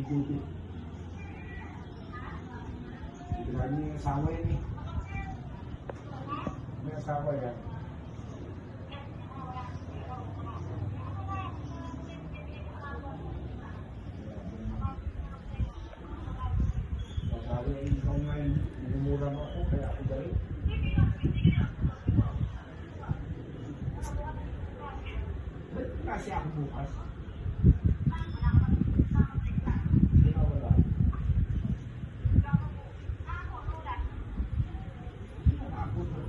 duty. Lagi yung asawa yan eh. May asawa yan. Sabi, ikaw nga yung minumura mo ako, kaya ako galing. Ba't kasi ako bukas? Wala. Ako to.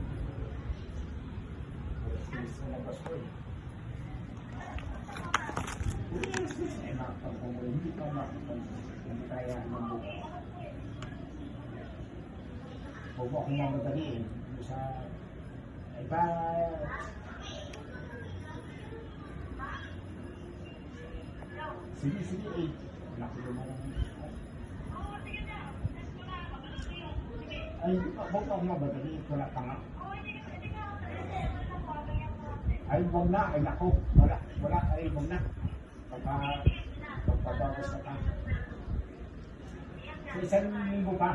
Alas sa labas ko eh. Ay, nakapagpapag. Hindi ka makapagpapag. Hindi kaya ng bukas. Huwag mo akong mamadaliin sa iba. Sige, eh. Laki naman ang ay, huwag mo akong mamadaliin. Wala ka nga. Ay, huwag na. Ay, naku. Wala. Ay, huwag na. Pagpabagos na ka. Sa isang linggo pa.